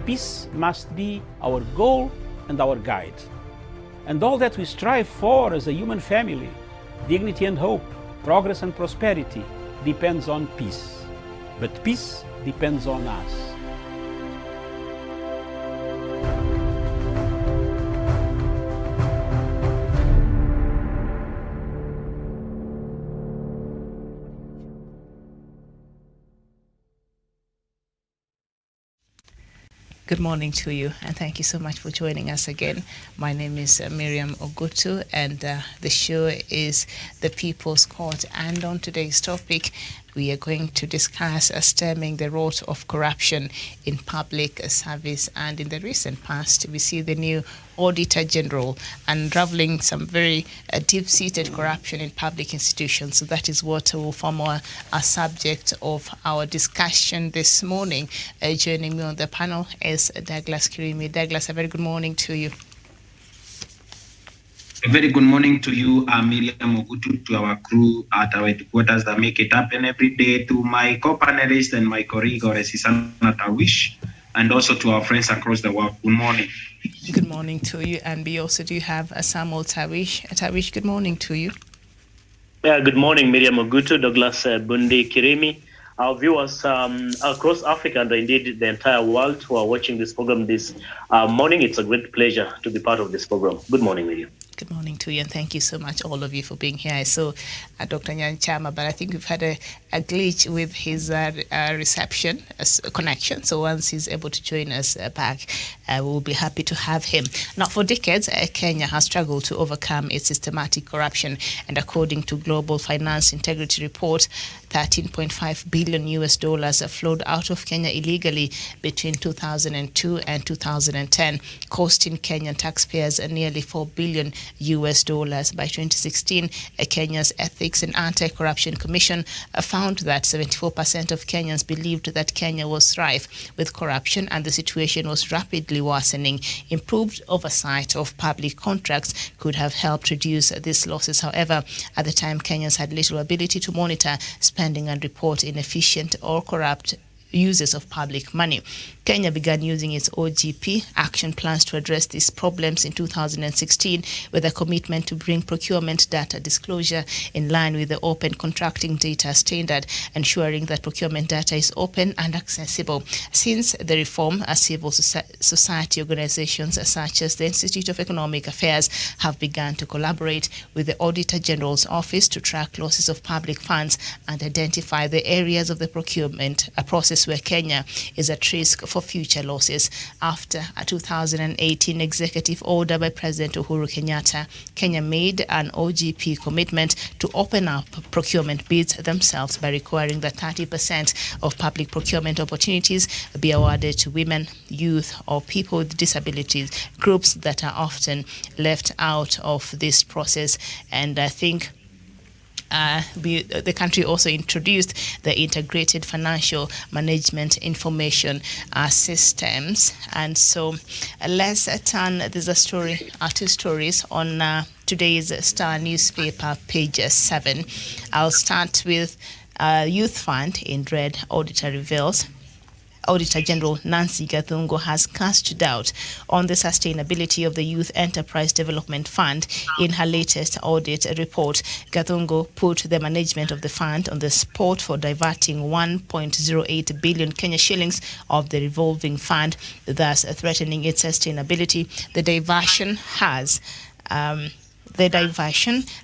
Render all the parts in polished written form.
peace must be our goal and our guide. And all that we strive for as a human family, dignity and hope, progress and prosperity, depends on peace. But peace depends on us. Good morning to you, and thank you so much for joining us again. My name is Miriam Ogutu, and the show is The People's Court. And on today's topic, we are going to discuss stemming the rot of corruption in public service. And in the recent past, we see the new Auditor General unraveling some very deep-seated corruption in public institutions. So that is what will form our subject of our discussion this morning. Joining me on the panel is Douglas Kirimi. Douglas, a very good morning to you. A very good morning to you, Miriam Ogutu, to our crew at our headquarters that make it happen every day, to my co-panelist and my colleague, Oresisana Tawish, and also to our friends across the world. Good morning. Good morning to you. And we also do have Samuel Tawish. Tawish, good morning to you. Yeah, good morning, Miriam Ogutu, Douglas Bundi Kirimi. Our viewers across Africa and indeed the entire world who are watching this program this morning, it's a great pleasure to be part of this program. Good morning, Miriam. Good morning to you, and thank you so much, all of you, for being here. I saw Dr. Nyan Chama, but I think we've had a glitch with his reception connection. So once he's able to join us back, we'll be happy to have him. Now, for decades, Kenya has struggled to overcome its systematic corruption, and according to Global Finance Integrity Report, $13.5 billion flowed out of Kenya illegally between 2002 and 2010, costing Kenyan taxpayers nearly $4 billion. By 2016, Kenya's Ethics and Anti-Corruption Commission found that 74% of Kenyans believed that Kenya was rife with corruption and the situation was rapidly worsening. Improved oversight of public contracts could have helped reduce these losses. However, at the time, Kenyans had little ability to monitor spending and report inefficient or corrupt uses of public money. Kenya began using its OGP action plans to address these problems in 2016 with a commitment to bring procurement data disclosure in line with the Open Contracting Data Standard, ensuring that procurement data is open and accessible. Since the reform, civil society organizations such as the Institute of Economic Affairs have begun to collaborate with the Auditor General's Office to track losses of public funds and identify the areas of the procurement process where Kenya is at risk for future losses. After a 2018 executive order by President Uhuru Kenyatta, Kenya made an OGP commitment to open up procurement bids themselves by requiring that 30% of public procurement opportunities be awarded to women, youth, or people with disabilities, groups that are often left out of this process. And I think the country also introduced the integrated financial management information systems. And so let's turn, there's a story, two stories on today's Star newspaper, page 7. I'll start with Youth Fund in red, auditor reveals. Auditor General Nancy Gathungo has cast doubt on the sustainability of the Youth Enterprise Development Fund. In her latest audit report, Gathungo put the management of the fund on the spot for diverting 1.08 billion Kenya shillings of the revolving fund, thus threatening its sustainability. The diversion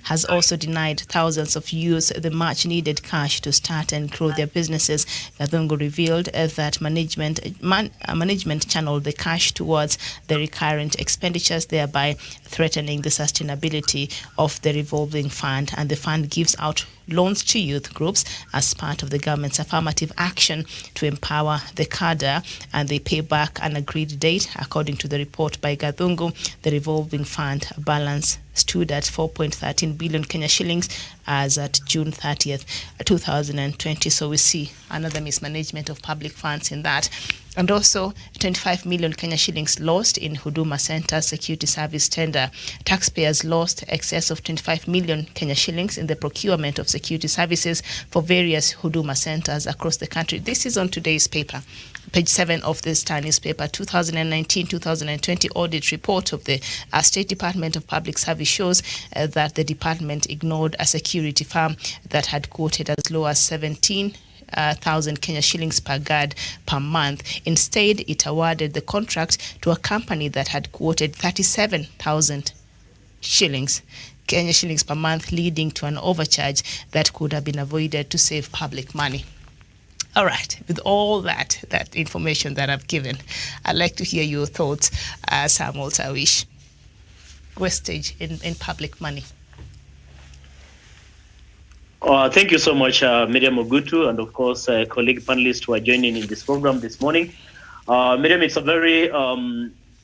has also denied thousands of youths the much-needed cash to start and grow their businesses. Gathungo revealed that management channeled the cash towards the recurrent expenditures, thereby threatening the sustainability of the revolving fund. And the fund gives out loans to youth groups as part of the government's affirmative action to empower the cadre, and they pay back an agreed date. According to the report by Gathungo, the revolving fund balance stood at 4.13 billion Kenya shillings as at June 30th, 2020. So we see another mismanagement of public funds in that. And also 25 million Kenya shillings lost in Huduma Center security service tender. Taxpayers lost excess of 25 million Kenya shillings in the procurement of security services for various Huduma centers across the country. This is on today's paper. Page 7 of the Star newspaper, 2019-2020 audit report of the State Department of Public Service shows that the department ignored a security firm that had quoted as low as 17,000 Kenya shillings per guard per month. Instead, it awarded the contract to a company that had quoted 37,000 shillings, Kenya shillings per month, leading to an overcharge that could have been avoided to save public money. All right, with all that information that I've given, I'd like to hear your thoughts, Samuel Tawish. Wastage in public money. Thank you so much, Miriam Ogutu, and of course, colleague panelists who are joining in this program this morning. Miriam, it's a very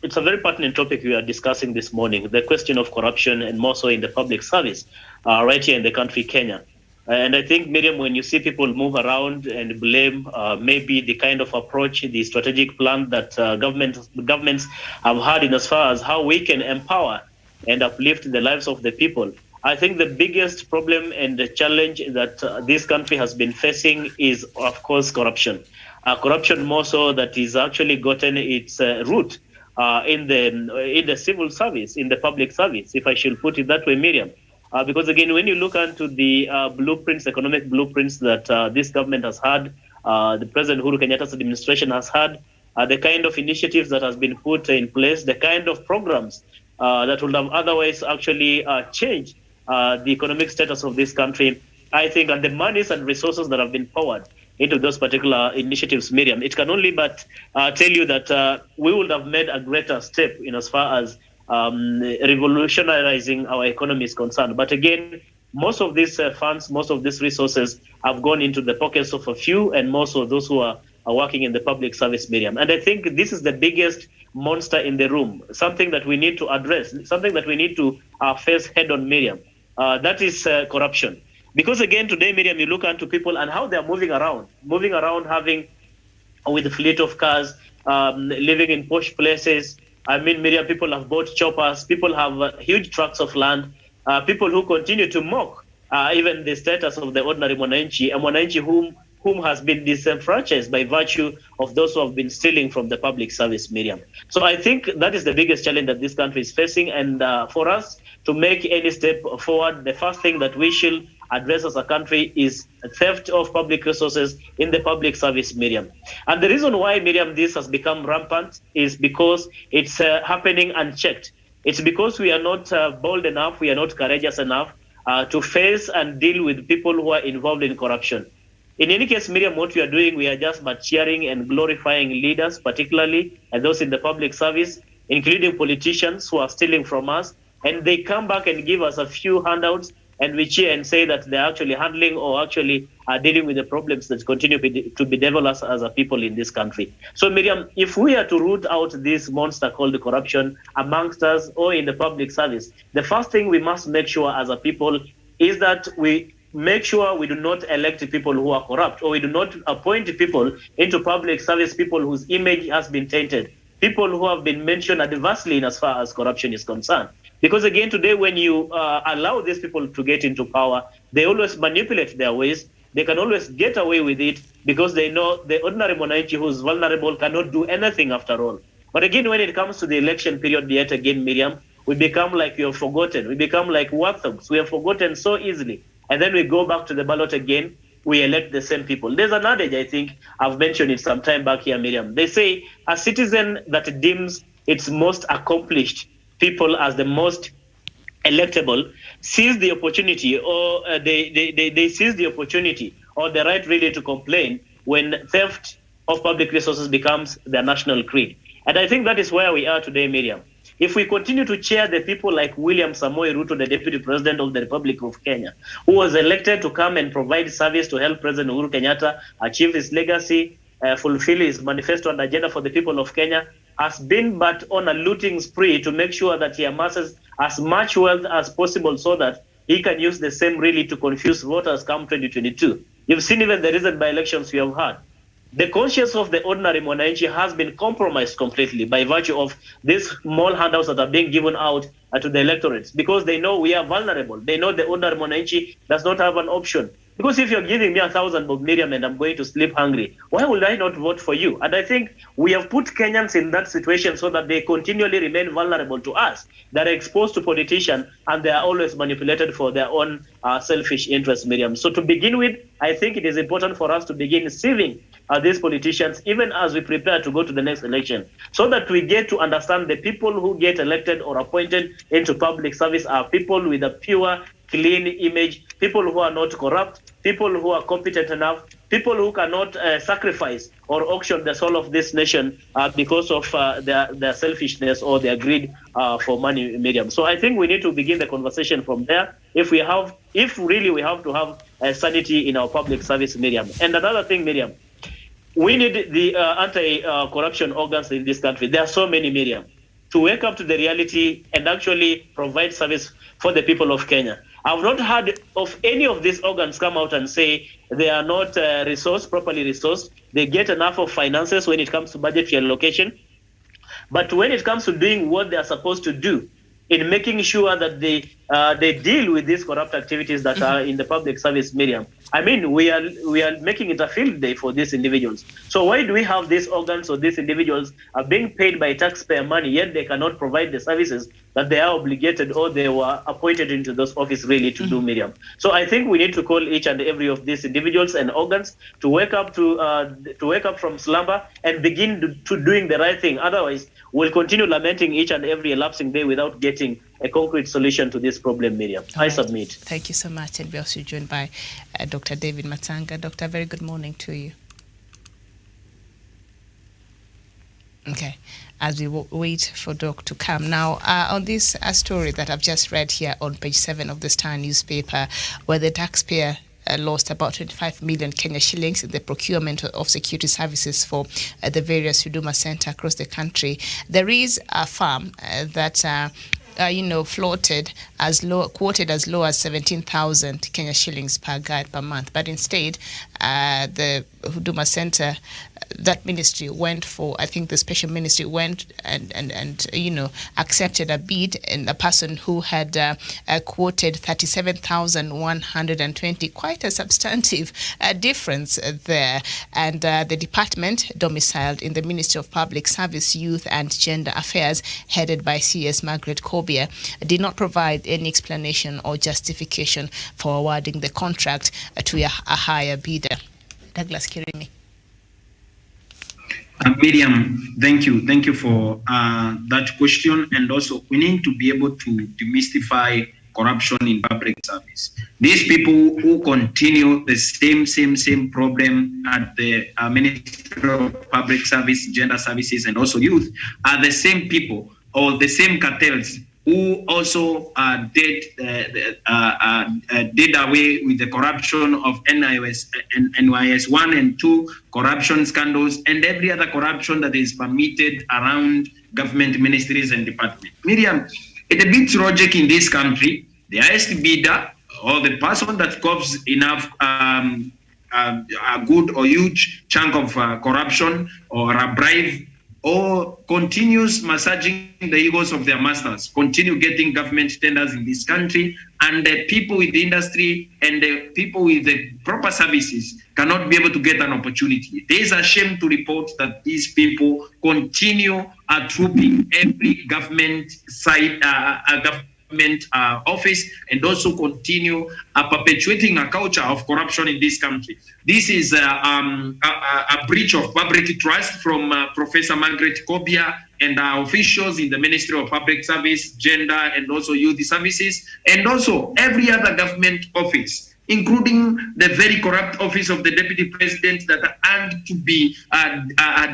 pertinent topic we are discussing this morning, the question of corruption, and more so in the public service, right here in the country, Kenya. And I think, Miriam, when you see people move around and blame maybe the kind of approach, the strategic plan that governments have had in as far as how we can empower and uplift the lives of the people, I think the biggest problem and the challenge that this country has been facing is, of course, corruption. Corruption more so that is actually gotten its root in the civil service, in the public service, if I should put it that way, Miriam. Because again, when you look into the economic blueprints that this government has had, the President Uhuru Kenyatta's administration has had, the kind of initiatives that has been put in place, the kind of programs that would have otherwise actually changed the economic status of this country, I think, and the monies and resources that have been poured into those particular initiatives, Miriam, it can only but tell you that we would have made a greater step in as far as revolutionizing our economy is concerned. But again, most of these funds, most of these resources have gone into the pockets of a few, and more so those who are working in the public service, Miriam. And I think this is the biggest monster in the room, something that we need to address, something that we need to face head on, Miriam. That is corruption. Because again, today, Miriam, you look into people and how they're moving around, having with a fleet of cars, living in posh places. I mean, Miriam, people have bought choppers, people have huge tracts of land, people who continue to mock even the status of the ordinary Mwananchi, a Mwananchi whom has been disenfranchised by virtue of those who have been stealing from the public service, Miriam. So I think that is the biggest challenge that this country is facing. And for us to make any step forward, the first thing that we should address as a country is theft of public resources in the public service, Miriam. And the reason why, Miriam, this has become rampant is because it's happening unchecked. It's because we are not bold enough, we are not courageous enough to face and deal with people who are involved in corruption. In any case, Miriam, what we are doing, we are just but cheering and glorifying leaders, particularly and those in the public service, including politicians who are stealing from us. And they come back and give us a few handouts, and we cheer and say that they're actually handling or actually are dealing with the problems that continue to bedevil us as a people in this country. So, Miriam, if we are to root out this monster called corruption amongst us or in the public service, the first thing we must make sure as a people is that we make sure we do not elect people who are corrupt, or we do not appoint people into public service, people whose image has been tainted, people who have been mentioned adversely in as far as corruption is concerned. Because again, today, when you allow these people to get into power, they always manipulate their ways. They can always get away with it because they know the ordinary Mwananchi who's vulnerable cannot do anything after all. But again, when it comes to the election period, yet again, Miriam, we become like we have forgotten. We become like warthogs. We have forgotten so easily. And then we go back to the ballot again. We elect the same people. There's an adage, I think, I've mentioned it some time back here, Miriam. They say a citizen that deems its most accomplished people as the most electable sees the opportunity, or they seize the opportunity or the right really to complain when theft of public resources becomes their national creed. And I think that is where we are today, Miriam. If we continue to cheer the people like William Samoei Ruto, the Deputy President of the Republic of Kenya, who was elected to come and provide service to help President Uhuru Kenyatta achieve his legacy, fulfill his manifesto and agenda for the people of Kenya, has been but on a looting spree to make sure that he amasses as much wealth as possible so that he can use the same really to confuse voters come 2022. You've seen even the recent by-elections we have had. the conscience of the ordinary Mwananchi has been compromised completely by virtue of these small handouts that are being given out to the electorates, because they know we are vulnerable. They know the ordinary Mwananchi does not have an option. Because if you're giving me 1,000 Bob Miriam and I'm going to sleep hungry, why would I not vote for you? And I think we have put Kenyans in that situation so that they continually remain vulnerable to us. They're exposed to politicians and they are always manipulated for their own selfish interests, Miriam. So to begin with, I think it is important for us to begin sieving these politicians, even as we prepare to go to the next election, so that we get to understand the people who get elected or appointed into public service are people with a pure, clean image, people who are not corrupt, people who are competent enough, people who cannot sacrifice or auction the soul of this nation because of their selfishness or their greed for money, Miriam. So I think we need to begin the conversation from there if really we have to have sanity in our public service, Miriam. And another thing, Miriam, we need the anti-corruption organs in this country. There are so many, Miriam, to wake up to the reality and actually provide service for the people of Kenya. I've not heard of any of these organs come out and say they are not properly resourced. They get enough of finances when it comes to budgetary allocation. But when it comes to doing what they are supposed to do, in making sure that they deal with these corrupt activities that are in the public service, Miriam. I mean, we are making it a field day for these individuals. So why do we have these organs or these individuals are being paid by taxpayer money, yet they cannot provide the services that they are obligated or they were appointed into those offices really to do, Miriam? So I think we need to call each and every of these individuals and organs to wake up from slumber and begin to doing the right thing. Otherwise, we'll continue lamenting each and every elapsing day without getting a concrete solution to this problem, Miriam. I submit. Thank you so much. And we're also joined by Dr. David Matanga. Doctor, very good morning to you. Okay, as we wait for Doc to come. Now, on this story that I've just read here on page 7 of the Star newspaper, where the taxpayer lost about 25 million Kenya shillings in the procurement of security services for the various Huduma Center across the country. There is a firm that quoted as low as 17,000 Kenya shillings per guide per month. But instead, the Huduma Center, that ministry went for, I think the special ministry went and accepted a bid, and a person who had quoted 37,120, quite a substantive difference there. And the department, domiciled in the Ministry of Public Service, Youth and Gender Affairs, headed by CS Margaret Kobia, did not provide any explanation or justification for awarding the contract to a higher bidder. Douglas Kirimi. Miriam, thank you. Thank you for that question. And also, we need to be able to demystify corruption in public service. These people who continue the same problem at the Ministry of Public Service, Gender Services, and also Youth are the same people or the same cartels who also did away with the corruption of NYS 1 and 2 corruption scandals and every other corruption that is permitted around government ministries and departments. Miriam, it beats logic in this country. The highest bidder or the person that covers enough a good or huge chunk of corruption or a bribe, or continues massaging the egos of their masters, continue getting government tenders in this country, and the people with the industry and the people with the proper services cannot be able to get an opportunity. There is a shame to report that these people continue trooping every government side, government office, and also continue perpetuating a culture of corruption in this country. This is a breach of public trust from Professor Margaret Kobia and our officials in the Ministry of Public Service, Gender, and also Youth Services, and also every other government office, including the very corrupt office of the Deputy President that are to be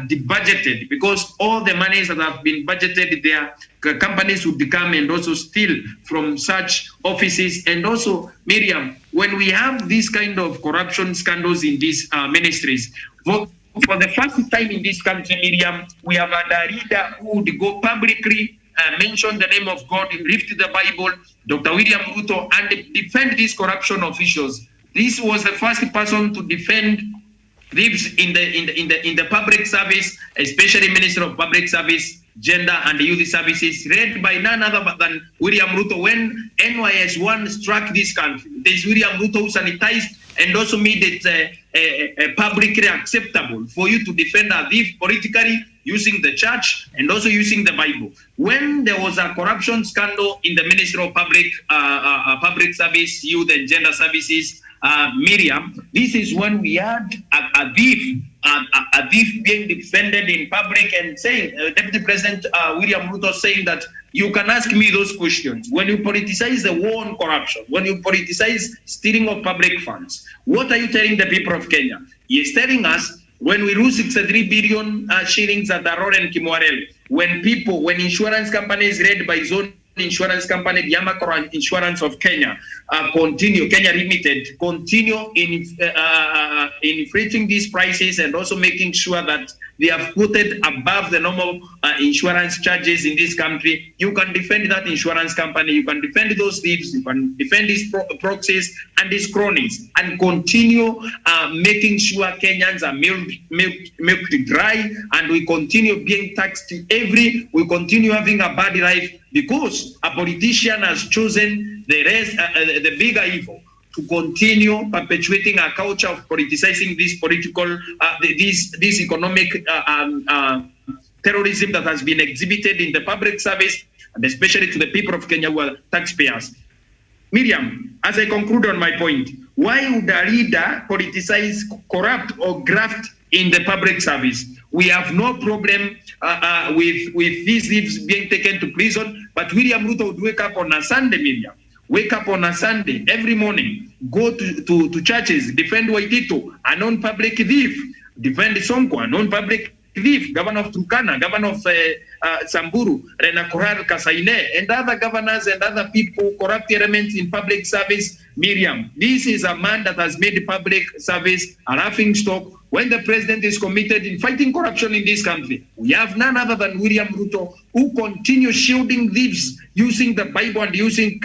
debudgeted, because all the monies that have been budgeted there, companies would become and also steal from such offices. And also, Miriam, when we have this kind of corruption scandals in these ministries, for the first time in this country, Miriam, we have had a leader who would go publicly, mention the name of God, lift the Bible, Dr. William Ruto, and defend these corruption officials. This was the first person to defend thieves in the public service, especially Minister of Public Service, Gender and Youth Services, led by none other than William Ruto. When NYS1 struck this country, this William Ruto who sanitized and also made it publicly acceptable for you to defend a thief politically using the church and also using the Bible. When there was a corruption scandal in the Ministry of Public Service, Youth and Gender Services, Miriam, this is when we had a thief being defended in public and saying, Deputy President William Ruto saying that you can ask me those questions. When you politicize the war on corruption, when you politicize stealing of public funds, what are you telling the people of Kenya? He is telling us when we lose 63 billion shillings at Arora and Kimwarel, when insurance companies led by Zone Insurance Company, the Amakora Insurance of Kenya, Kenya Limited, continue inflating these prices and also making sure that they have put it above the normal insurance charges in this country. You can defend that insurance company, you can defend those thieves, you can defend these proxies and these cronies, and continue making sure Kenyans are milked dry, and we continue being taxed we continue having a bad life because a politician has chosen the bigger evil to continue perpetuating a culture of politicizing this political, this economic terrorism that has been exhibited in the public service, and especially to the people of Kenya who are taxpayers. Miriam, as I conclude on my point, why would a leader politicize, corrupt, or graft in the public service? We have no problem with these thieves being taken to prison, but William Ruto would wake up on a Sunday, Miriam. Wake up on a Sunday every morning, go to churches, defend Waitito, a non-public thief, defend Sonko, a non-public thief, governor of Turkana, governor of Samburu, Rena Korar Kasaine, and other governors and other people, corrupt elements in public service. Miriam, this is a man that has made public service a laughing stock. When the president is committed in fighting corruption in this country, we have none other than William Ruto, who continues shielding thieves using the Bible and using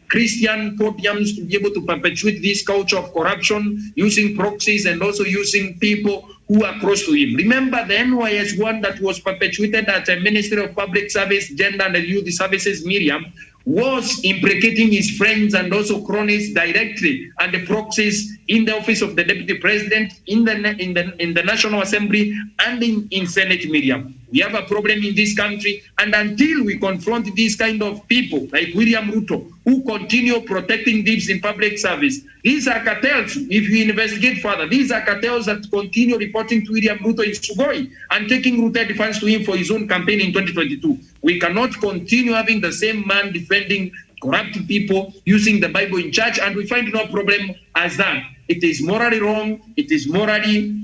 Christian podiums to be able to perpetuate this culture of corruption, using proxies and also using people who are close to him. Remember the NYS1 that was perpetuated at the Ministry of Public Service, Gender and Youth Services, Miriam, was implicating his friends and also cronies directly, and the proxies in the office of the Deputy President, in the National Assembly, and in Senate, Miriam. We have a problem in this country, and until we confront these kind of people like William Ruto, who continue protecting thieves in public service, these are cartels. If you investigate further, these are cartels that continue reporting to William Ruto in Sugoi and taking rooted funds to him for his own campaign in 2022. We cannot continue having the same man defending corrupt people using the Bible in church, and we find no problem as that. It is morally wrong, it is morally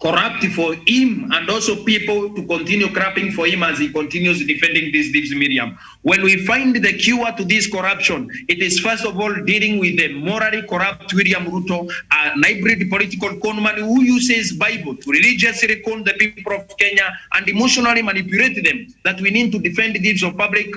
corrupt for him and also people to continue crapping for him as he continues defending these thieves, Miriam. When we find the cure to this corruption, it is first of all dealing with the morally corrupt William Ruto, an hybrid political conman who uses Bible to religiously con the people of Kenya and emotionally manipulate them, that we need to defend the thieves of public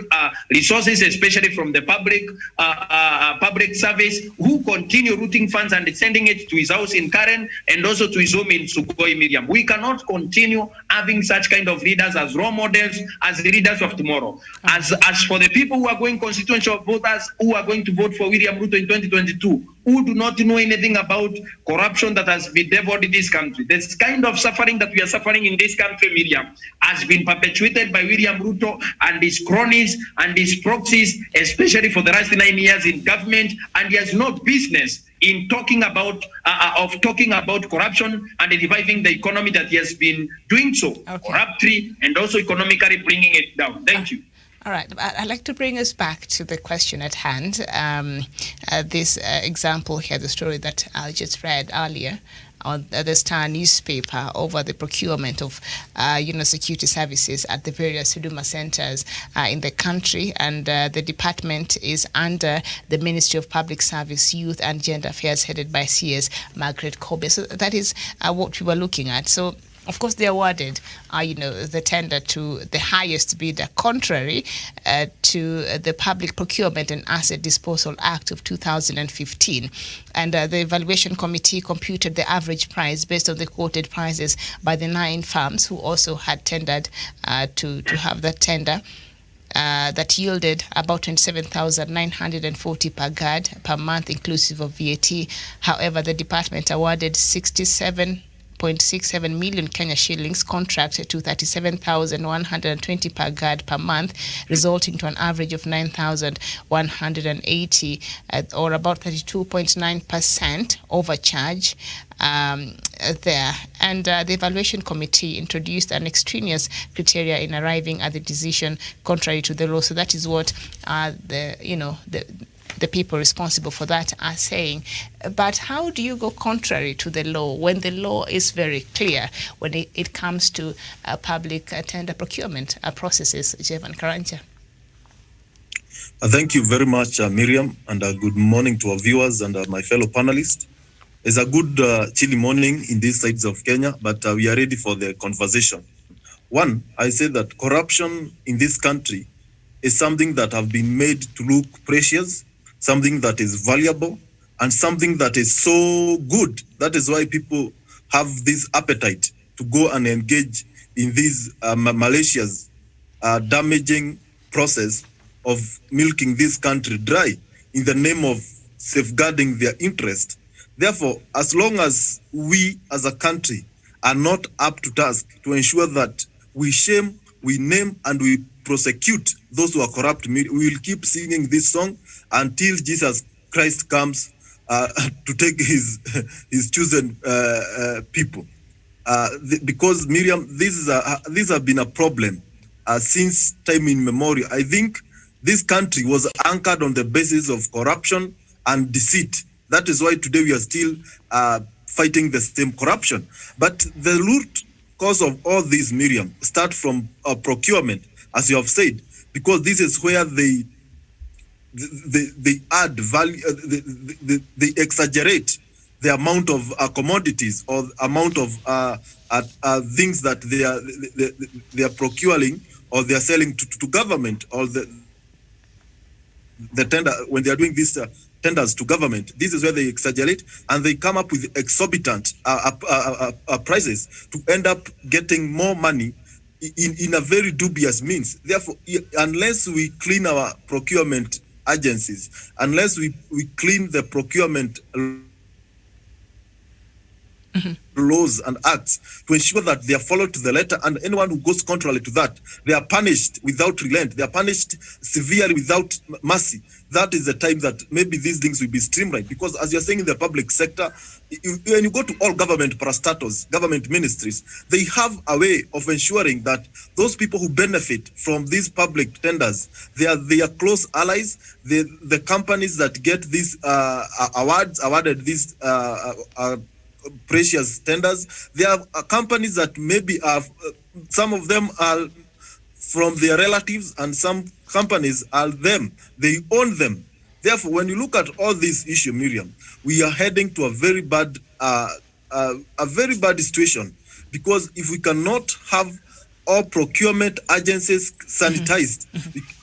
resources, especially from the public service, who continue routing funds and sending it to his house in Karen and also to his home in Sugoi, Miriam. We cannot continue having such kind of leaders as role models, as the leaders of tomorrow. As for the people who are going constitutional voters, who are going to vote for William Ruto in 2022, who do not know anything about corruption that has bedeviled this country, this kind of suffering that we are suffering in this country, Miriam, has been perpetuated by William Ruto and his cronies and his proxies, especially for the last 9 years in government, and he has no business in talking about corruption and reviving the economy that he has been doing so corruptly and also economically bringing it down. Thank you. All right. I'd like to bring us back to the question at hand. This example here, the story that I just read earlier on the Star newspaper over the procurement of security services at the various Huduma centers in the country, and the department is under the Ministry of Public Service, Youth and Gender Affairs, headed by CS Margaret Kobe. So that is what we were looking at. So of course, they awarded, the tender to the highest bidder, contrary to the Public Procurement and Asset Disposal Act of 2015. And the evaluation committee computed the average price based on the quoted prices by the 9 firms who also had tendered to have that tender. That yielded about 27,940 per guard per month, inclusive of VAT. However, the department awarded 67.67 million Kenya shillings contract to 37,120 per guard per month, resulting to an average of 9,180, or about 32.9% overcharge there. And the evaluation committee introduced an extraneous criteria in arriving at the decision contrary to the law. So that is what the people responsible for that are saying. But how do you go contrary to the law when the law is very clear when it comes to public tender procurement processes? Jevan Karanja. Thank you very much, Miriam, and good morning to our viewers and my fellow panelists. It's a good chilly morning in these sides of Kenya, but we are ready for the conversation. One, I say that corruption in this country is something that have been made to look precious, something that is valuable, and something that is so good. That is why people have this appetite to go and engage in this malicious, damaging process of milking this country dry in the name of safeguarding their interest. Therefore, as long as we as a country are not up to task to ensure that we shame, we name, and we prosecute those who are corrupt, we will keep singing this song until Jesus Christ comes to take his chosen people. Because, Miriam, these have been a problem since time immemorial. I think this country was anchored on the basis of corruption and deceit. That is why today we are still fighting the same corruption. But the root cause of all this, Miriam, start from procurement, as you have said, because this is where they add value, they exaggerate the amount of commodities or amount of things that they are procuring or they are selling to government, or the tender when they are doing this. Tenders to government. This is where they exaggerate and they come up with exorbitant prices to end up getting more money in a very dubious means. Therefore, unless we clean our procurement agencies, unless we clean the procurement laws and acts to ensure that they are followed to the letter, and anyone who goes contrary to that, they are punished without relent, they are punished severely without mercy. That is the time that maybe these things will be streamlined. Because as you're saying in the public sector, when you go to all government parastatals, government ministries, they have a way of ensuring that those people who benefit from these public tenders, they are close allies. The companies that get these awarded these precious tenders, they are companies that maybe are, some of them are from their relatives and some companies are them. They own them. Therefore, when you look at all this issue, Miriam, we are heading to a very bad situation, because if we cannot have all procurement agencies sanitized,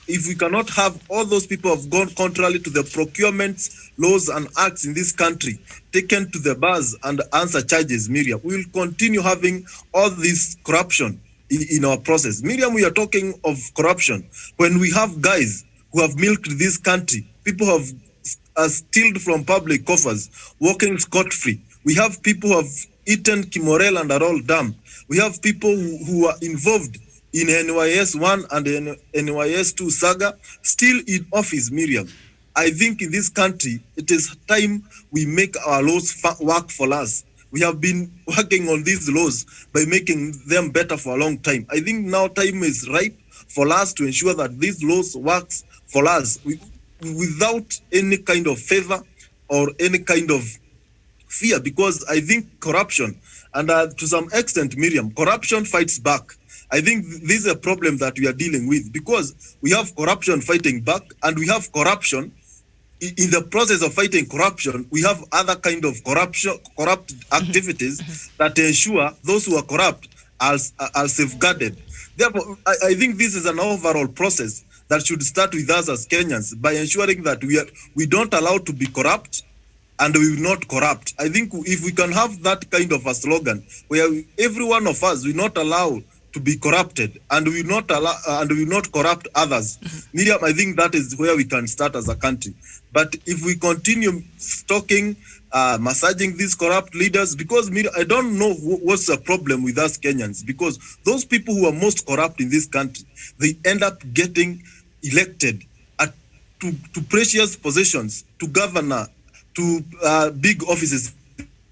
if we cannot have all those people who have gone contrary to the procurement laws and acts in this country taken to the bars and answer charges, Miriam, we will continue having all this corruption in our process. Miriam, we are talking of corruption when we have guys who have milked this country, people who have stealed from public coffers, walking scot-free. We have people who have eaten Kimorel and Arol Dam. We have people who are involved in NYS 1 and NYS 2 saga, still in office, Miriam. I think in this country, it is time we make our laws work for us. We have been working on these laws by making them better for a long time. I think now time is ripe for us to ensure that these laws works for us without any kind of favor or any kind of fear, because I think corruption, and to some extent, Miriam, corruption fights back. I think this is a problem that we are dealing with, because we have corruption fighting back, and we have corruption. In the process of fighting corruption, we have other kind of corrupt activities that ensure those who are corrupt are safeguarded. Therefore, I think this is an overall process that should start with us as Kenyans by ensuring that we don't allow to be corrupt and we will not corrupt. I think if we can have that kind of a slogan where every one of us will not allow to be corrupted and we will not allow and we will not corrupt others, Miriam, I think that is where we can start as a country. But if we continue stalking, massaging these corrupt leaders, because I don't know what's the problem with us Kenyans, because those people who are most corrupt in this country, they end up getting elected to precious positions, to governor, to big offices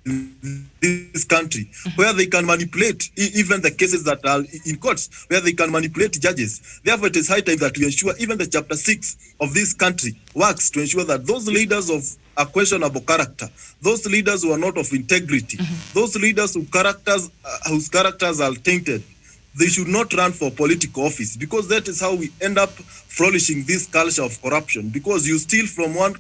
in this country, where they can manipulate even the cases that are in courts, where they can manipulate judges. Therefore, it is high time that we ensure even the chapter 6 of this country works to ensure that those leaders of a questionable character, those leaders who are not of integrity, those leaders whose characters are tainted, they should not run for political office, because that is how we end up flourishing this culture of corruption. Because you steal from one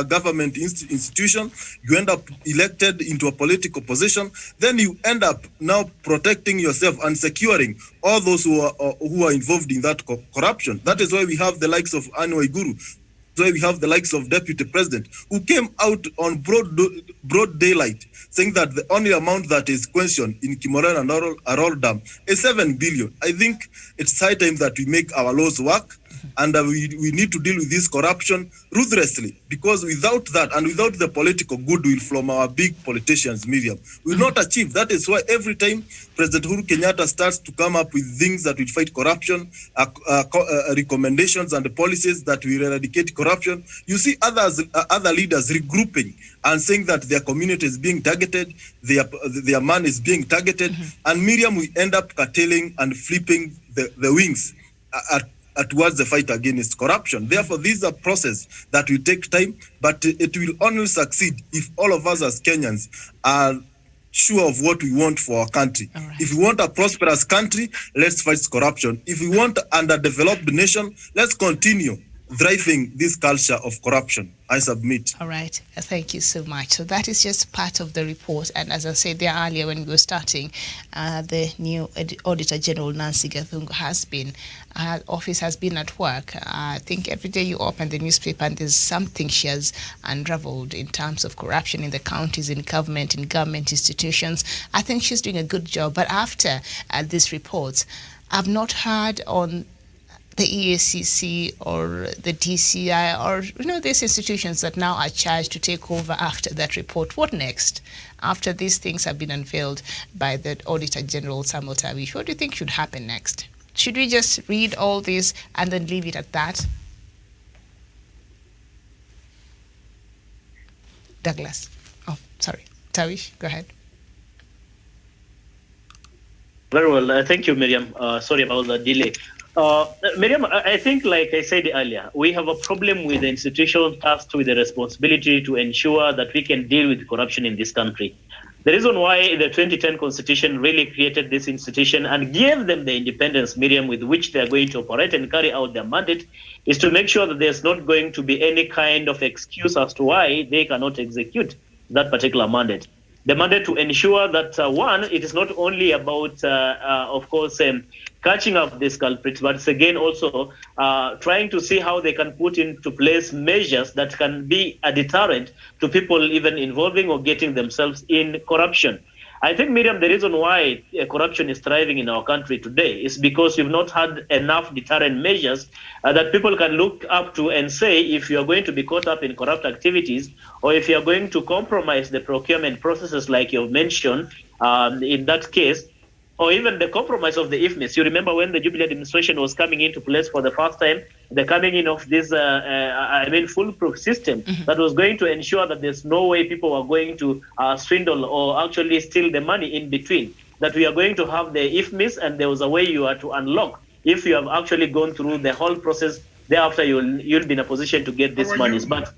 government institution, you end up elected into a political position, then you end up now protecting yourself and securing all those who are involved in that corruption. That is why we have the likes of Anne Waiguru. So we have the likes of Deputy President, who came out on broad daylight saying that the only amount that is questioned in Kimoran and Arol Dam is 7 billion. I think it's high time that we make our laws work, and we need to deal with this corruption ruthlessly, because without that and without the political goodwill from our big politicians, Miriam, we will not achieve. That is why every time President Uhuru Kenyatta starts to come up with things that will fight corruption, recommendations and policies that will eradicate corruption, you see other leaders regrouping and saying that their community is being targeted, their man is being targeted, and Miriam, we end up curtailing and flipping the wings towards the fight against corruption. Therefore, these are processes that will take time, but it will only succeed if all of us as Kenyans are sure of what we want for our country. Right. If we want a prosperous country, let's fight corruption. If we want an underdeveloped nation, let's continue driving this culture of corruption. I submit. All right. Thank you so much. So that is just part of the report. And as I said there earlier when we were starting, the new Auditor General, Nancy Gathungu, office has been at work. I think every day you open the newspaper and there's something she has unraveled in terms of corruption in the counties, in government institutions. I think she's doing a good job. But after these reports, I've not heard on the EACC or the DCI or these institutions that now are charged to take over after that report. What next? After these things have been unveiled by the Auditor General Samuel Tawish, what do you think should happen next? Should we just read all this and then leave it at that? Douglas. Oh, sorry. Tawish, go ahead. Very well. Thank you, Miriam. Sorry about the delay. Miriam, I think, like I said earlier, we have a problem with the institution tasked with the responsibility to ensure that we can deal with corruption in this country. The reason why the 2010 Constitution really created this institution and gave them the independence, Miriam, with which they are going to operate and carry out their mandate, is to make sure that there's not going to be any kind of excuse as to why they cannot execute that particular mandate. The mandate to ensure that, one, it is not only about, of course, catching up these culprits, but it's again also trying to see how they can put into place measures that can be a deterrent to people even involving or getting themselves in corruption. I think, Miriam, the reason why corruption is thriving in our country today is because we've not had enough deterrent measures that people can look up to and say, if you are going to be caught up in corrupt activities, or if you are going to compromise the procurement processes like you've mentioned in that case, or even the compromise of the IFMIS. You remember when the Jubilee administration was coming into place for the first time, the coming in of this, foolproof system that was going to ensure that there's no way people are going to swindle or actually steal the money in between. That we are going to have the IFMIS, and there was a way you are to unlock. If you have actually gone through the whole process, thereafter you'll be in a position to get these monies. But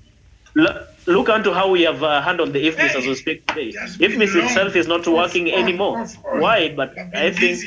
look onto how we have handled the IFMIS as we speak today. IFMIS itself is not working anymore. Why? But I think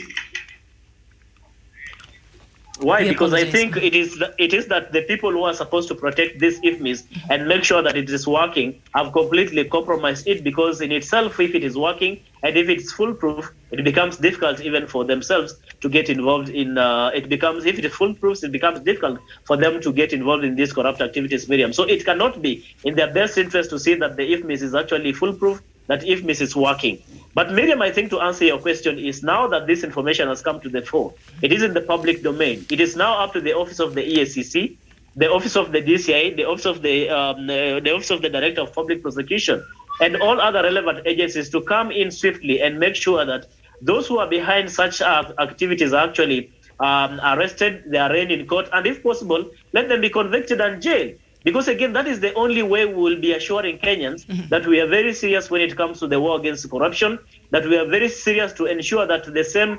Why? Because I think it is that the people who are supposed to protect this IFMIS and make sure that it is working have completely compromised it, because in itself, if it is working and if it's foolproof, it becomes difficult even for themselves to get involved in, if it is foolproof, it becomes difficult for them to get involved in these corrupt activities, Miriam. So it cannot be in their best interest to see that the IFMIS is actually foolproof, that IFMIS is working. But Miriam, I think to answer your question is, now that this information has come to the fore, it is in the public domain. It is now up to the office of the EACC, the office of the DCI, the office of the Director of Public Prosecution, and all other relevant agencies to come in swiftly and make sure that those who are behind such activities are actually arrested, they are arraigned in court, and if possible, let them be convicted and jailed. Because again, that is the only way we will be assuring Kenyans that we are very serious when it comes to the war against corruption, that we are very serious to ensure that the same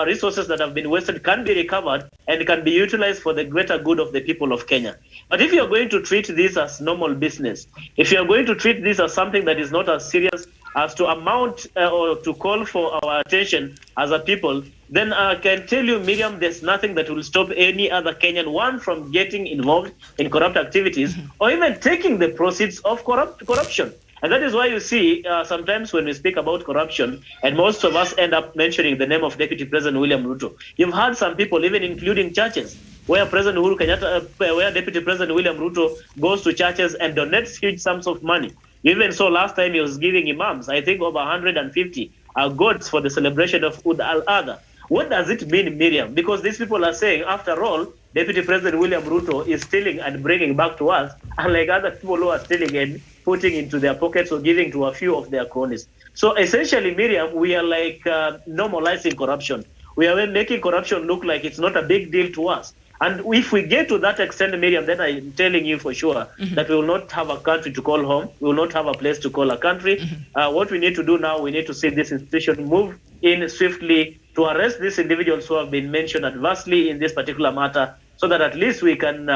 resources that have been wasted can be recovered and can be utilized for the greater good of the people of Kenya. But if you are going to treat this as normal business, if you are going to treat this as something that is not as serious as to amount or to call for our attention as a people, then I can tell you, Miriam, there's nothing that will stop any other Kenyan one from getting involved in corrupt activities or even taking the proceeds of corruption. And that is why you see sometimes when we speak about corruption, and most of us end up mentioning the name of Deputy President William Ruto. You've heard some people, even including churches, where President Uhuru Kenyatta, where Deputy President William Ruto goes to churches and donates huge sums of money. You even saw last time he was giving imams, I think over 150 goats for the celebration of Eid al-Adha. What does it mean, Miriam? Because these people are saying, after all, Deputy President William Ruto is stealing and bringing back to us, unlike other people who are stealing and putting into their pockets or giving to a few of their cronies. So essentially, Miriam, we are like normalizing corruption. We are making corruption look like it's not a big deal to us. And if we get to that extent, Miriam, then I'm telling you for sure that we will not have a country to call home. We will not have a place to call a country. What we need to do now, we need to see this institution move in swiftly to arrest these individuals who have been mentioned adversely in this particular matter, so that at least we can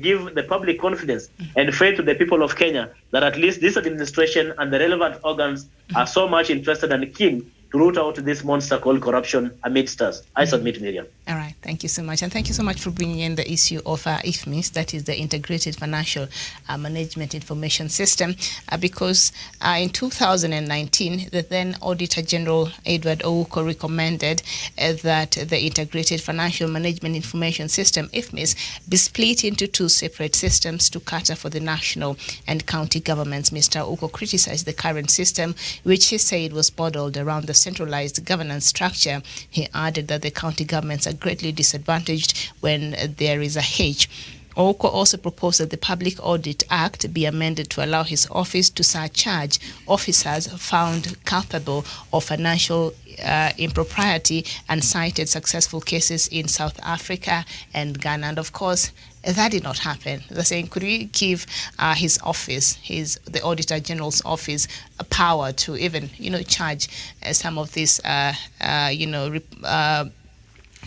give the public confidence and faith to the people of Kenya that at least this administration and the relevant organs are so much interested and keen to root out this monster called corruption amidst us. I submit, Miriam. All right, thank you so much. And thank you so much for bringing in the issue of IFMIS, that is the Integrated Financial Management Information System, because in 2019, the then Auditor General Edward Ouko recommended that the Integrated Financial Management Information System, IFMIS, be split into two separate systems to cater for the national and county governments. Mr. Ouko criticized the current system, which he said was modeled around the centralized governance structure. He added that the county governments are greatly disadvantaged when there is a hitch. Ouko also proposed that the Public Audit Act be amended to allow his office to surcharge officers found culpable of financial impropriety, and cited successful cases in South Africa and Ghana. And of course, that did not happen. They're saying, could we give his office, the Auditor General's office, a power to even, charge some of these,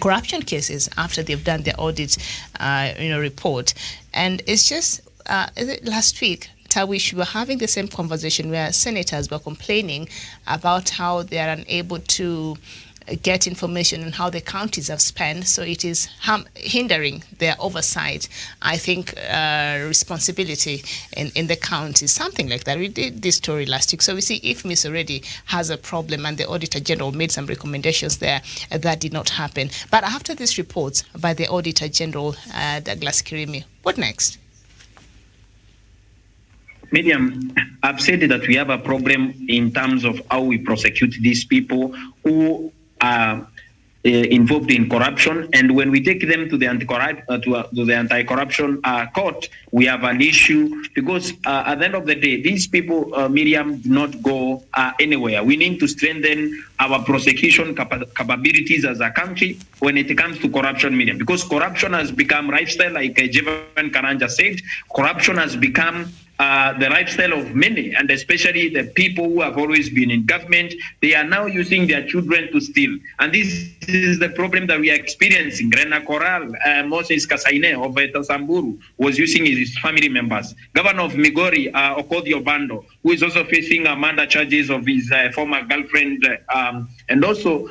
corruption cases after they've done their audit, report. And it's just last week, Tawish, we were having the same conversation where senators were complaining about how they are unable to get information on how the counties have spent, so it is hindering their oversight, I think, responsibility in the counties, something like that. We did this story last week. So we see IFMIS already has a problem, and the Auditor General made some recommendations there. That did not happen. But after this report by the Auditor General, Douglas Kirimi, what next? Miriam, I've said that we have a problem in terms of how we prosecute these people who are involved in corruption, and when we take them to the anti-corruption court, we have an issue because at the end of the day, these people, Miriam, do not go anywhere. We need to strengthen our prosecution capabilities as a country when it comes to corruption, Miriam, because corruption has become lifestyle, like Jevan Karanja said. Corruption has become the lifestyle of many, and especially the people who have always been in government. They are now using their children to steal. And this is the problem that we are experiencing. Rena Koral, Moses Kasaine of Samburu was using his family members. Governor of Migori, Okoth Obando, who is also facing murder charges of his former girlfriend, and also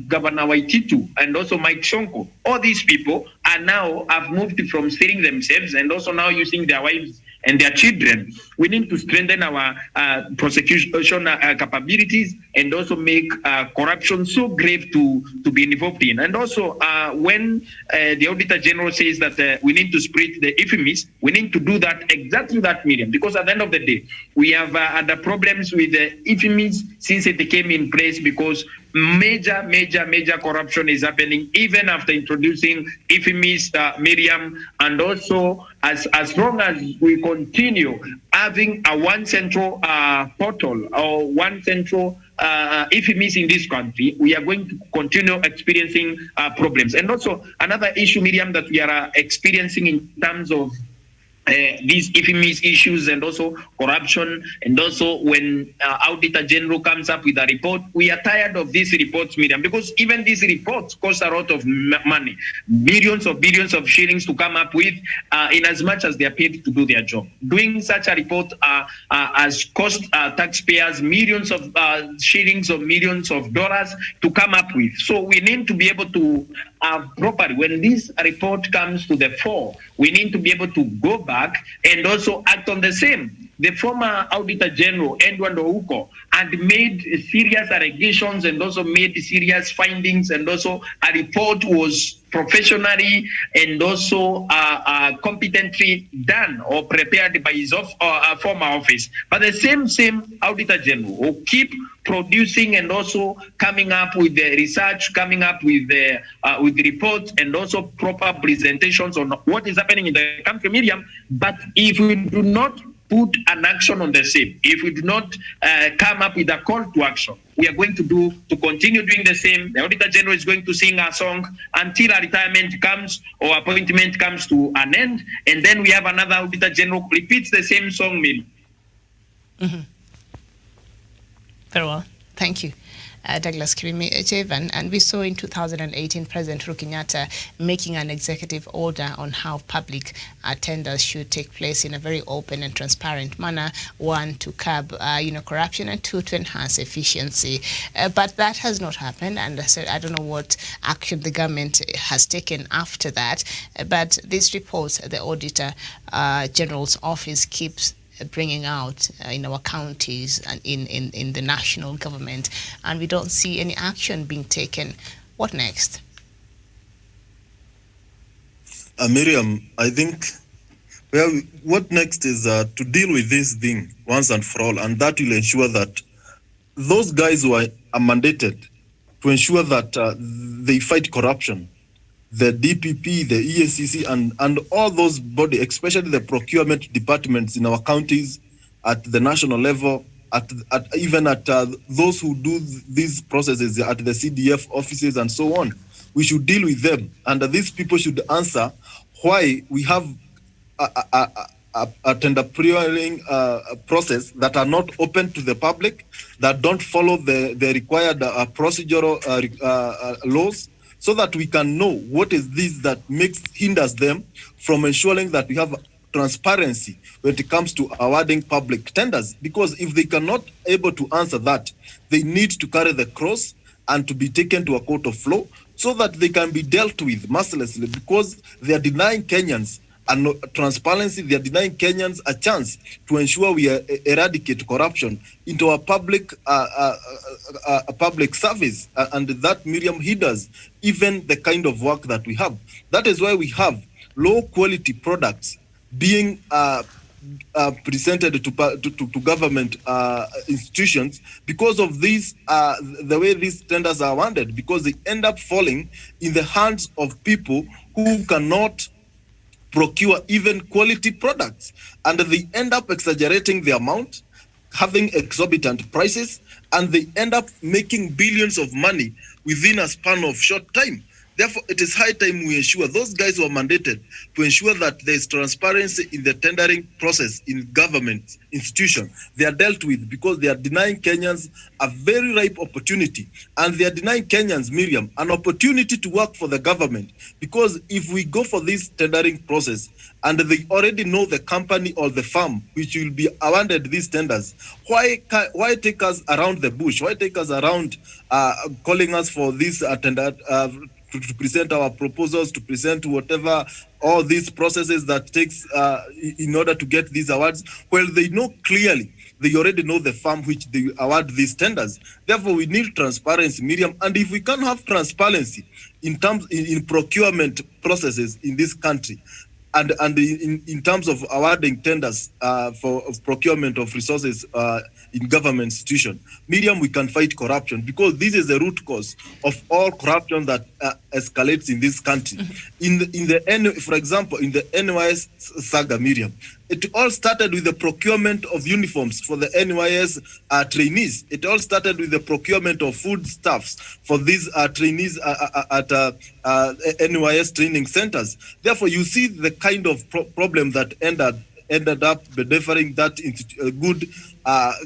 Governor Waititu, and also Mike Sonko. All these people are now have moved from stealing themselves and also now using their wives and their children. We need to strengthen our prosecution capabilities and also make corruption so grave to be involved in. And also, when the Auditor General says that we need to spread the infamous, we need to do that exactly that medium, because at the end of the day, we have other problems with the infamous since it came in place, because major corruption is happening even after introducing infamous, Miriam. And also, as long as we continue having a one central portal or one central infamous in this country, we are going to continue experiencing problems. And also another issue, Miriam, that we are experiencing in terms of these infamous issues and also corruption, and also when Auditor General comes up with a report, we are tired of these reports, Miriam, because even these reports cost a lot of money, billions of shillings to come up with, in as much as they are paid to do their job. Doing such a report has cost taxpayers millions of shillings or millions of dollars to come up with. So we need to be able to properly, when this report comes to the fore, we need to be able to go back and also act on the same. The former Auditor General, Edward Ouko, had made serious allegations and also made serious findings, and also a report was professionally and also competently done or prepared by his former office. But the same Auditor General will keep producing and also coming up with the research, coming up with the reports and also proper presentations on what is happening in the country, Miriam. But if we do not put an action on the same, if we do not come up with a call to action, we are going to continue doing the same. The Auditor General is going to sing a song until a retirement comes or appointment comes to an end, and then we have another Auditor General repeats the same song, maybe. Mm-hmm. Very well, thank you. Douglas Kirimi Chevan, and we saw in 2018 President Uhuru Kenyatta making an executive order on how public tenders should take place in a very open and transparent manner. One, to curb corruption, and two, to enhance efficiency. But that has not happened, and I don't know what action the government has taken after that. But these reports, the Auditor General's office keeps bringing out in our counties and in the national government, and we don't see any action being taken. What next? Miriam, I think what next is to deal with this thing once and for all, and that will ensure that those guys who are mandated to ensure that they fight corruption, the DPP, the EACC, and all those bodies, especially the procurement departments in our counties, at the national level, even at those who do these processes at the CDF offices and so on. We should deal with them, and these people should answer why we have a tender prevailing process that are not open to the public, that don't follow the required procedural laws, so that we can know what is this that hinders them from ensuring that we have transparency when it comes to awarding public tenders. Because if they cannot able to answer that, they need to carry the cross and to be taken to a court of law so that they can be dealt with mercilessly, because they are denying Kenyans transparency, they are denying Kenyans a chance to ensure we eradicate corruption into our public public service, and that, Miriam, hinders even the kind of work that we have. That is why we have low quality products being presented to government institutions because of these the way these tenders are awarded, because they end up falling in the hands of people who cannot procure even quality products, and they end up exaggerating the amount, having exorbitant prices, and they end up making billions of money within a span of short time. Therefore, it is high time we ensure those guys who are mandated to ensure that there is transparency in the tendering process in government institution. They are dealt with because they are denying Kenyans a very ripe opportunity. And they are denying Kenyans, Miriam, an opportunity to work for the government. Because if we go for this tendering process and they already know the company or the firm which will be awarded these tenders, why take us around the bush? Why take us around calling us for this tender? To present our proposals, to present whatever, all these processes that takes in order to get these awards. Well, they know clearly, they already know the firm which they award these tenders. Therefore, we need transparency, Miriam. And if we can't have transparency in terms in procurement processes in this country, and in terms of awarding tenders for procurement of resources in government institution, Miriam, we can fight corruption because this is the root cause of all corruption that escalates in this country. For example, in the NYS saga, Miriam, it all started with the procurement of uniforms for the NYS trainees. It all started with the procurement of foodstuffs for these trainees at NYS training centers. Therefore, you see the kind of problem that ended up delivering that good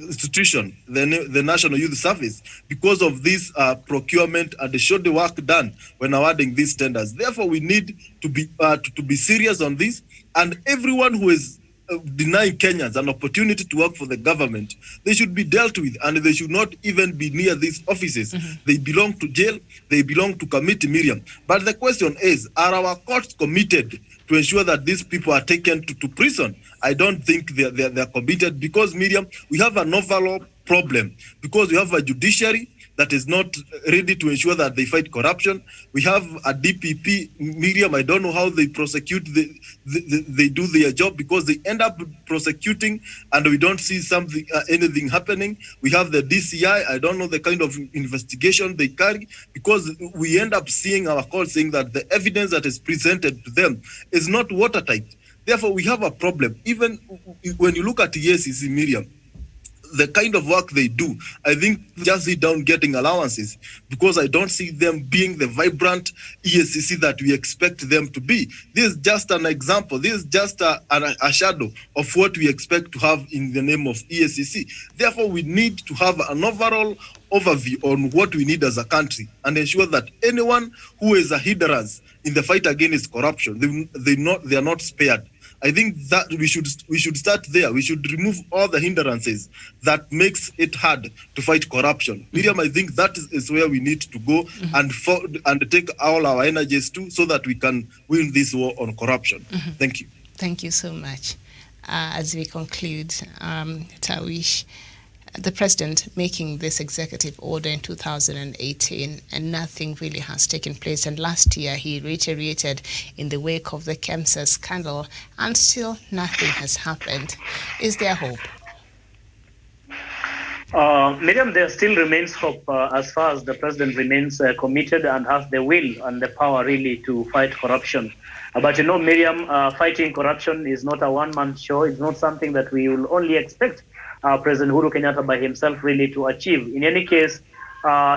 institution, the National Youth Service, because of this procurement and the shoddy work done when awarding these tenders. Therefore, we need to be serious on this, and everyone who is denying Kenyans an opportunity to work for the government, they should be dealt with, and they should not even be near these offices. They belong to jail, they belong to committee, Miriam. But the question is, are our courts committed to ensure that these people are taken to prison? I don't think they're committed because, Miriam, we have an overall problem because we have a judiciary that is not ready to ensure that they fight corruption. We have a DPP, Miriam, I don't know how they prosecute, they do their job because they end up prosecuting and we don't see anything happening. We have the DCI, I don't know the kind of investigation they carry because we end up seeing our court saying that the evidence that is presented to them is not watertight. Therefore, we have a problem. Even when you look at the EACC, Miriam, the kind of work they do, I think just sit down getting allowances because I don't see them being the vibrant EACC that we expect them to be. This is just an example. This is just a shadow of what we expect to have in the name of EACC. Therefore, we need to have an overall overview on what we need as a country and ensure that anyone who is a hindrance in the fight against corruption, they are not spared. I think that we should start there. We should remove all the hindrances that makes it hard to fight corruption. Miriam, I think that is where we need to go and take all our energies to so that we can win this war on corruption. Thank you. Thank you so much. As we conclude, Tawish, the president making this executive order in 2018 and nothing really has taken place. And last year he reiterated in the wake of the KEMSA scandal and still nothing has happened. Is there hope? Miriam, there still remains hope as far as the president remains committed and has the will and the power really to fight corruption. But you know, Miriam, fighting corruption is not a one-man show. It's not something that we will only expect President Uhuru Kenyatta by himself really to achieve. In any case,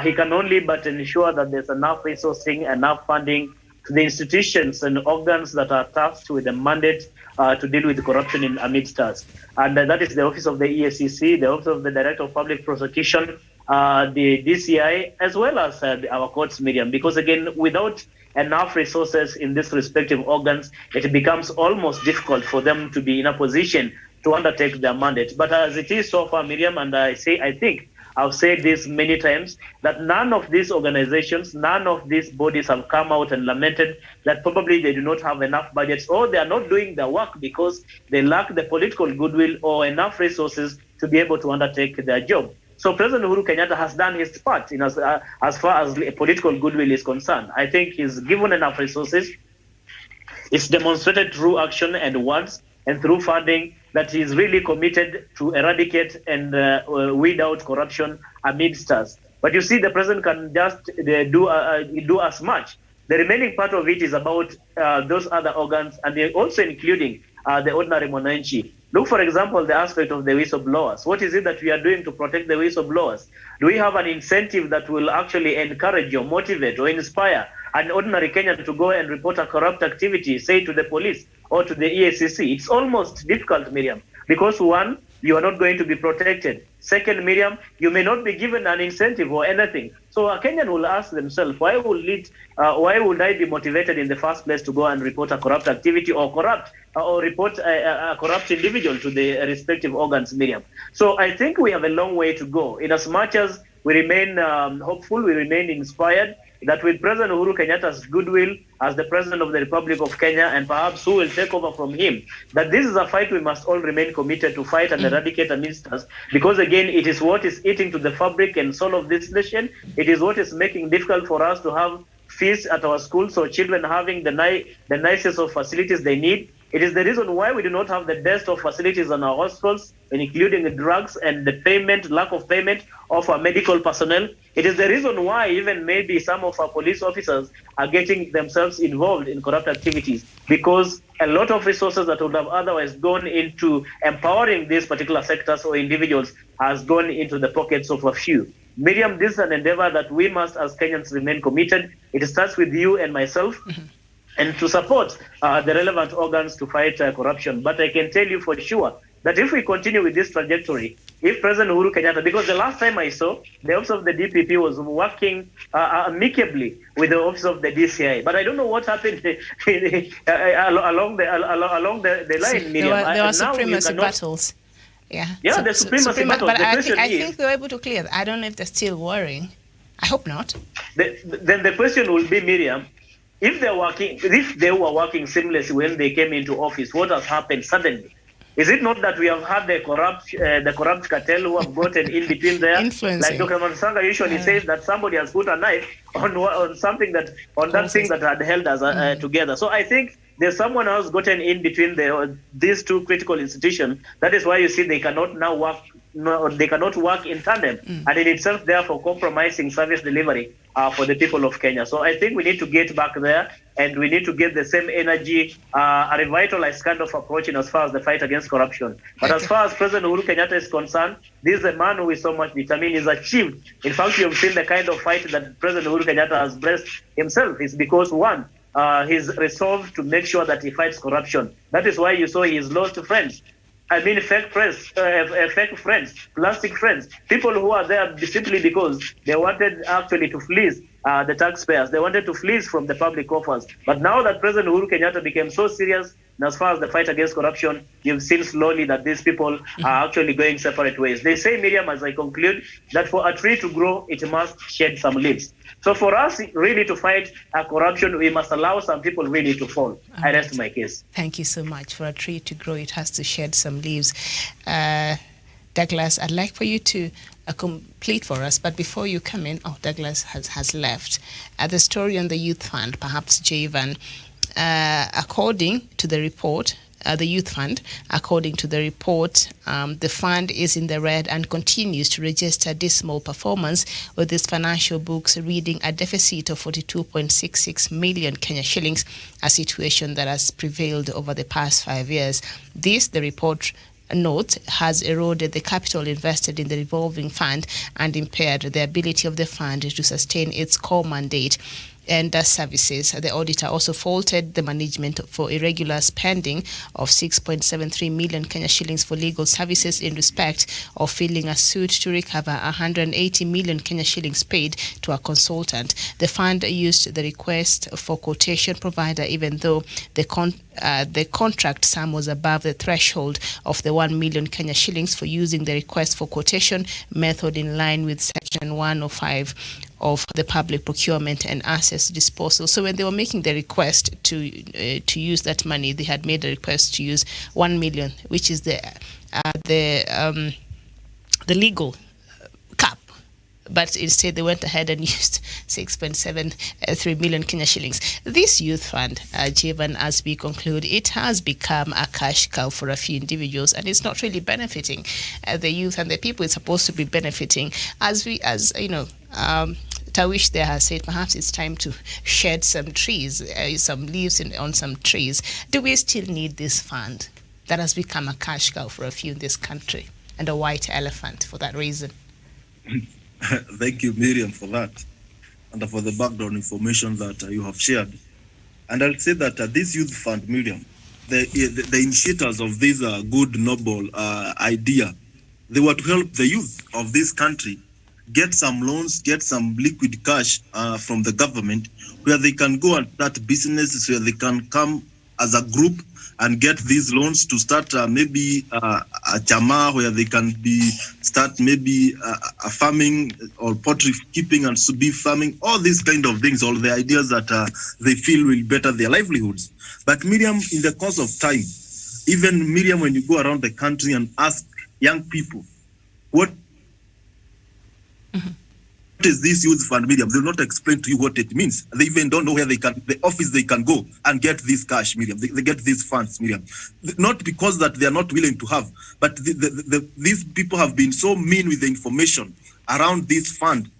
he can only but ensure that there's enough resourcing, enough funding to the institutions and organs that are tasked with the mandate to deal with corruption in amidst us. And that is the Office of the EACC, the Office of the Director of Public Prosecution, the DCI, as well as our courts, Miriam. Because again, without enough resources in these respective organs, it becomes almost difficult for them to be in a position to undertake their mandate. But as it is so far, Miriam, and I think I've said this many times, that none of these organizations, none of these bodies have come out and lamented that probably they do not have enough budgets or they are not doing their work because they lack the political goodwill or enough resources to be able to undertake their job. So President Uhuru Kenyatta has done his part in as far as political goodwill is concerned. I think he's given enough resources. It's demonstrated through action and words and through funding that he is really committed to eradicate and weed out corruption amidst us. But you see, the president can just do as much. The remaining part of it is about those other organs, and they're also including the ordinary mwananchi. Look, for example, the aspect of the whistleblowers. What is it that we are doing to protect the whistleblowers? Do we have an incentive that will actually encourage or motivate or inspire an ordinary Kenyan to go and report a corrupt activity, say to the police or to the EACC. It's almost difficult, Miriam, because one, you are not going to be protected. Second, Miriam, you may not be given an incentive or anything. So a Kenyan will ask themselves, why would I be motivated in the first place to go and report a corrupt activity or report a corrupt individual to the respective organs, Miriam? So I think we have a long way to go. In as much as we remain hopeful, we remain inspired, that with President Uhuru Kenyatta's goodwill as the President of the Republic of Kenya, and perhaps who will take over from him, that this is a fight we must all remain committed to fight and eradicate amidst us, because again, it is what is eating to the fabric and soul of this nation. It is what is making it difficult for us to have feasts at our schools, so children having the nicest of facilities they need. It is the reason why we do not have the best of facilities in our hospitals, including the drugs and the lack of payment of our medical personnel. It is the reason why even maybe some of our police officers are getting themselves involved in corrupt activities, because a lot of resources that would have otherwise gone into empowering these particular sectors or individuals has gone into the pockets of a few. Miriam, this is an endeavor that we must, as Kenyans, remain committed. It starts with you and myself. And to support the relevant organs to fight corruption. But I can tell you for sure that if we continue with this trajectory, if President Uhuru Kenyatta, because the last time I saw, the office of the DPP was working amicably with the office of the DCI. But I don't know what happened along the line, Miriam. There were supremacy battles. Yeah, the supremacy battles. But I think they were able to clear. I don't know if they're still worrying. I hope not. Then the question will be, Miriam, if they were working seamlessly when they came into office, what has happened suddenly? Is it not that we have had the corrupt cartel who have gotten in between there? Like Dr. Mansanga usually says that somebody has put a knife on that thing that had held us together. So I think there's someone who has gotten in between these two critical institutions. That is why you see they cannot now work. No, they cannot work in tandem, and in itself, therefore, compromising service delivery for the people of Kenya. So I think we need to get back there, and we need to get the same energy, a revitalized kind of approach in as far as the fight against corruption. But as far as President Uhuru Kenyatta is concerned, this is a man who is so much determined. He's achieved. In fact, you've seen the kind of fight that President Uhuru Kenyatta has breast himself. It's because, one, he's resolved to make sure that he fights corruption. That is why you saw he's lost friends. I mean, fake friends, plastic friends, people who are there simply because they wanted actually to fleece the taxpayers. They wanted to fleece from the public coffers. But now that President Uhuru Kenyatta became so serious, and as far as the fight against corruption, you've seen slowly that these people are actually going separate ways. They say, Miriam, as I conclude, that for a tree to grow, it must shed some leaves. So for us really to fight corruption, we must allow some people really to fall. I rest my case. Thank you so much. For a tree to grow, it has to shed some leaves. Douglas, I'd like for you to complete for us, but before you come in, Douglas has left. The story on the Youth Fund, perhaps Javan, according to the report, the Youth Fund, according to the report, the fund is in the red and continues to register dismal performance, with its financial books reading a deficit of 42.66 million Kenya shillings, a situation that has prevailed over the past 5 years. This, the report note, has eroded the capital invested in the revolving fund and impaired the ability of the fund to sustain its core mandate and services. The auditor also faulted the management for irregular spending of 6.73 million Kenya shillings for legal services in respect of filing a suit to recover 180 million Kenya shillings paid to a consultant. The fund used the request for quotation provider even though the contract sum was above the threshold of the 1 million Kenya shillings for using the request for quotation method in line with Section 105 of the Public Procurement and Assets Disposal. So when they were making the request to use that money, they had made a request to use 1 million, which is the legal cap. But instead, they went ahead and used 6.73 million Kenya shillings. This youth fund, Javan, as we conclude, it has become a cash cow for a few individuals, and it's not really benefiting the youth and the people it's supposed to be benefiting. As Tawish there has said, perhaps it's time to shed some trees, some leaves on some trees. Do we still need this fund that has become a cash cow for a few in this country and a white elephant for that reason? Thank you, Miriam, for that. and for the background information that you have shared. And I'll say that this youth fund, Miriam, the initiators of this good, noble idea, they were to help the youth of this country get some loans, get some liquid cash from the government, where they can go and start businesses, where they can come as a group and get these loans to start maybe a chama, where they can start maybe a farming or poultry keeping and beef farming, all these kind of things, all the ideas that they feel will better their livelihoods. But Miriam, in the course of time, even Miriam, when you go around the country and ask young people, what is this youth fund, Miriam? They will not explain to you what it means. They even don't know where the office they can go and get this cash, Miriam. They get these funds, Miriam. Not because that they are not willing to have, but these people have been so mean with the information around this fund.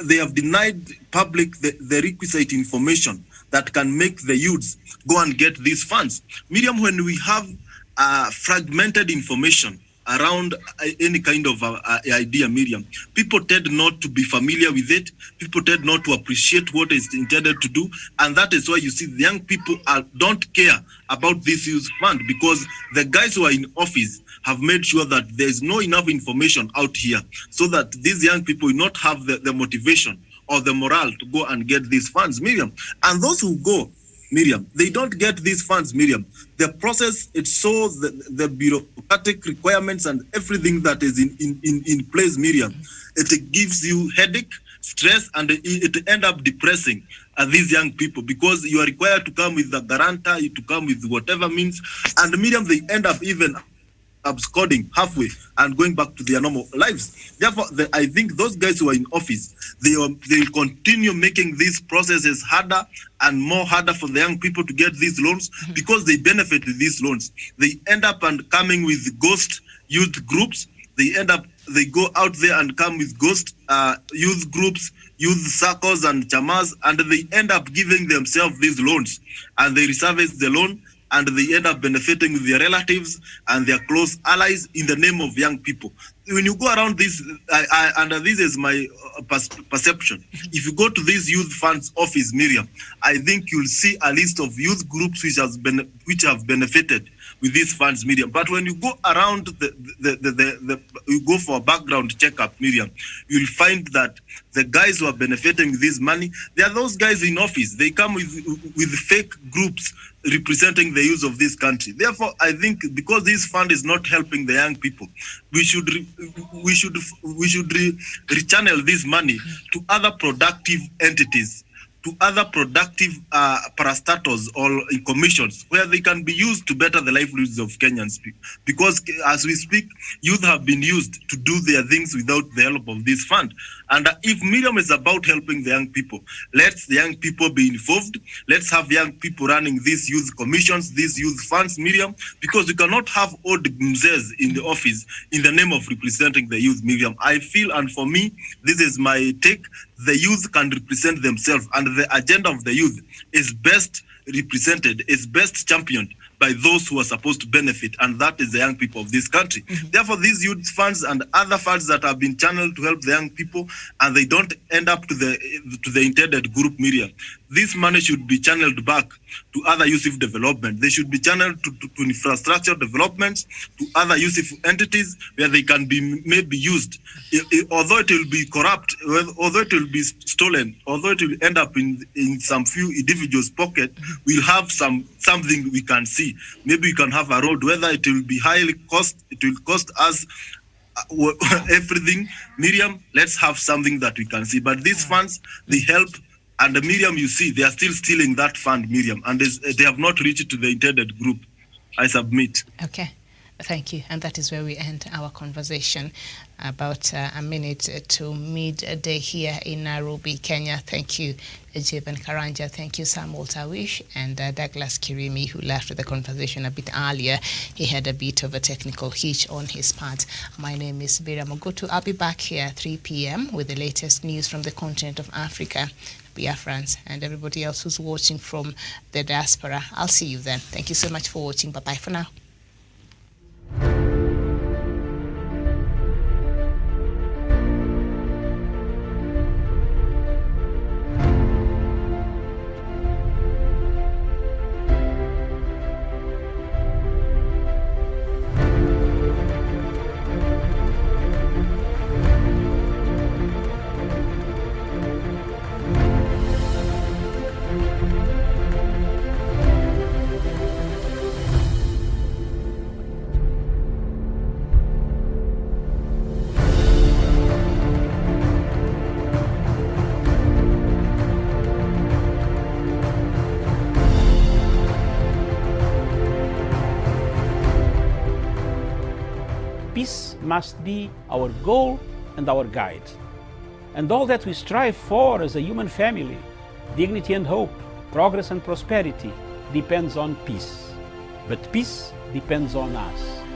They have denied public the requisite information that can make the youths go and get these funds. Miriam, when we have fragmented information around any kind of idea, Miriam, people tend not to be familiar with it. People tend not to appreciate what it's intended to do. And that is why you see the young people don't care about this youth fund, because the guys who are in office have made sure that there's no enough information out here, so that these young people will not have the motivation or the morale to go and get these funds, Miriam. And those who go, Miriam, they don't get these funds, Miriam. The process, it shows the bureaucratic requirements and everything that is in place, Miriam. It gives you headache, stress, and it end up depressing these young people, because you are required to come with the guarantor, to come with whatever means. And Miriam, they end up even absconding halfway and going back to their normal lives. Therefore, I think those guys who are in office, they will continue making these processes harder and more harder for the young people to get these loans, because they benefit with these loans. They end up and coming with ghost youth groups. They go out there and come with ghost youth groups, youth circles and chamas, and they end up giving themselves these loans, and they reservice the loan, and they end up benefiting with their relatives and their close allies in the name of young people. When you go around this, and this is my perception, if you go to this youth funds office, Miriam, I think you'll see a list of youth groups which have benefited with these funds, Miriam. But when you go around you go for a background checkup, Miriam, you'll find that the guys who are benefiting with this money, they are those guys in office. They come with fake groups representing the youth of this country. Therefore, I think because this fund is not helping the young people, we should rechannel this money to other productive entities, to other productive parastatals or commissions, where they can be used to better the livelihoods of Kenyans. Because as we speak, youth have been used to do their things without the help of this fund. And if Miriam is about helping the young people, let the young people be involved. Let's have young people running these youth commissions, these youth funds, Miriam, because you cannot have old mzes in the office in the name of representing the youth, Miriam. I feel, and for me, this is my take, the youth can represent themselves, and the agenda of the youth is best represented, is best championed by those who are supposed to benefit, and that is the young people of this country. Therefore, these youth funds and other funds that have been channeled to help the young people, and they don't end up to the intended group, Miriam, this money should be channeled back to other youth development. They should be channeled to infrastructure developments, to other youth entities where they can be maybe used. Although it will be corrupt, although it will be stolen, although it will end up in some few individuals' pocket, we'll have something we can see. Maybe we can have a road, whether it will be highly it will cost us everything. Miriam, let's have something that we can see. But these funds, they help. And Miriam, you see, they are still stealing that fund, Miriam, and they have not reached to the intended group. I submit. Okay. Thank you. And that is where we end our conversation, about a minute to midday here in Nairobi, Kenya. Thank you, Jeben Karanja. Thank you, Samuel Tawish, and Douglas Kirimi, who left the conversation a bit earlier. He had a bit of a technical hitch on his part. My name is Miriam Ogutu. I'll be back here at 3 p.m. with the latest news from the continent of Africa, Biafrans, and everybody else who's watching from the diaspora. I'll see you then. Thank you so much for watching. Bye-bye for now. peace must be our goal and our guide. And all that we strive for as a human family, dignity and hope, progress and prosperity, depends on peace. But peace depends on us.